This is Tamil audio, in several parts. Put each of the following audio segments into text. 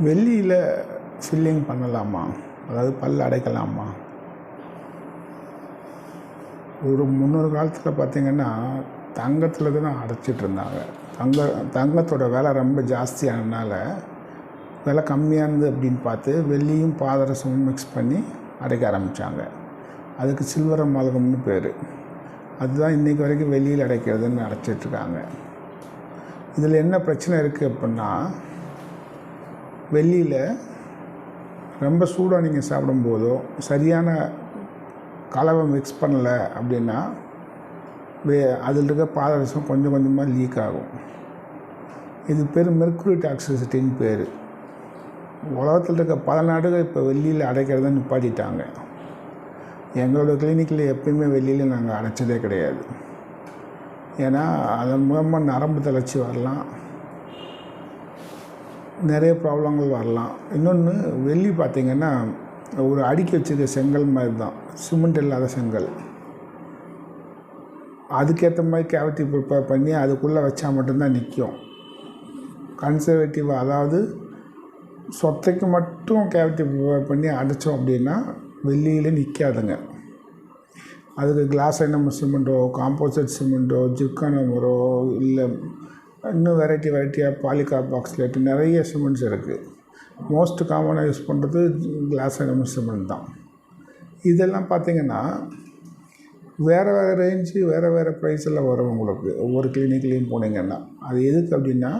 வெள்ளியில் ஃபில்லிங் பண்ணலாமா? அதாவது பல் அடைக்கலாமா? ஒரு முன்னொரு காலத்தில் பார்த்திங்கன்னா தங்கத்தில் தான் அடைச்சிட்டு இருந்தாங்க. தங்கத்தோட விலை ரொம்ப ஜாஸ்தியானதுனால விலை கம்மியானது அப்படின்னு பார்த்து வெள்ளியும் பாதரசமும் மிக்ஸ் பண்ணி அடைக்க ஆரம்பித்தாங்க. அதுக்கு சில்வர் அமால்கம்னு பேர். அதுதான் இன்றைக்கி வரைக்கும் வெள்ளியில் அடைக்கிறதுன்னு அடைச்சிட்ருக்காங்க. இதில் என்ன பிரச்சனை இருக்குது அப்படின்னா, வெள்ளியில் ரொம்ப சூடாக நீங்கள் சாப்பிடும்போதோ சரியான கலவை மிக்ஸ் பண்ணலை அப்படின்னா அதில் இருக்க பாதரசம் கொஞ்சம் கொஞ்சமாக லீக் ஆகும். இது பேர் மெர்க்குரி டாக்ஸிசிட்டின்னு பேர். உலகத்தில் இருக்க பல நாடுகள் இப்போ வெள்ளியில் அடைக்கிறத நிப்பாட்டிட்டாங்க. எங்களோட கிளினிக்கில் எப்பயுமே வெள்ளியில் நாங்கள் அடைச்சதே கிடையாது. ஏன்னா அதன் மூலமாக நரம்பு தளர்ச்சி வரலாம், நிறைய ப்ராப்ளங்கள் வரலாம். இன்னொன்று, வெள்ளி பார்த்திங்கன்னா ஒரு அடுக்கி வச்சுருக்க செங்கல் மாதிரி தான், சிமெண்ட் இல்லாத செங்கல். அதுக்கேற்ற மாதிரி கேவிட்டி ப்ரிப்பேர் பண்ணி அதுக்குள்ளே வச்சா மட்டும்தான் நிற்கும். கன்சர்வேட்டிவாக, அதாவது சொத்தைக்கு மட்டும் கேவிட்டி ப்ரிப்பேர் பண்ணி அடைச்சோம் அப்படின்னா வெள்ளியில் நிற்காதுங்க. அதுக்கு கிளாஸ் ஐனம் சிமெண்ட்டோ, காம்போசிட் சிமெண்ட்டோ, ஜிர்கானமரோ, இல்லை இன்னும் வெரைட்டியாக பாலிகார்பாக்சிலேட் நிறைய சிமெண்ட்ஸ் இருக்குது. மோஸ்ட் காமனாக யூஸ் பண்ணுறது கிளாஸ் ஐனம் சிமெண்ட் தான். இதெல்லாம் பார்த்திங்கன்னா வேறு ரேஞ்சு, வேறு ப்ரைஸில் வரும் உங்களுக்கு. ஒவ்வொரு கிளினிக்லேயும் போனீங்கன்னா அது எதுக்கு அப்படின்னா,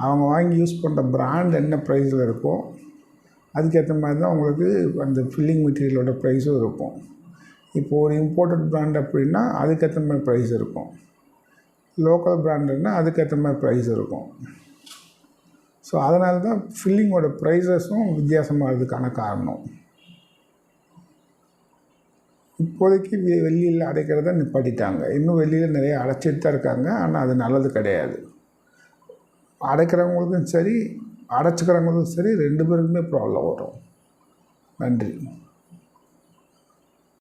அவங்க வாங்கி யூஸ் பண்ணுற பிராண்ட் என்ன ப்ரைஸில் இருக்கோ அதுக்கேற்ற மாதிரி தான் உங்களுக்கு அந்த ஃபில்லிங் மெட்டீரியலோட ப்ரைஸும் இருக்கும். இப்போது ஒரு இம்போர்ட்டட் பிராண்ட் அப்படின்னா அதுக்கேற்ற மாதிரி ப்ரைஸ் இருக்கும். லோக்கல் பிராண்டுன்னா அதுக்கேற்ற மாதிரி ப்ரைஸ் இருக்கும். ஸோ அதனால தான் ஃபில்லிங்கோட ப்ரைஸஸும் வித்தியாசமாகிறதுக்கான காரணம். இப்போதைக்கு வெள்ளியில் அடைக்கிறத நிப்பாட்டிட்டாங்க. இன்னும் வெள்ளியில் நிறைய அடைச்சிட்டு தான் இருக்காங்க. ஆனால் அது நல்லது கிடையாது. அடைக்கிறவங்களுக்கும் சரி, அடைச்சிக்கிறவங்களுக்கும் சரி, 2 பேருக்குமே ப்ராப்ளம் வரும். நன்றி.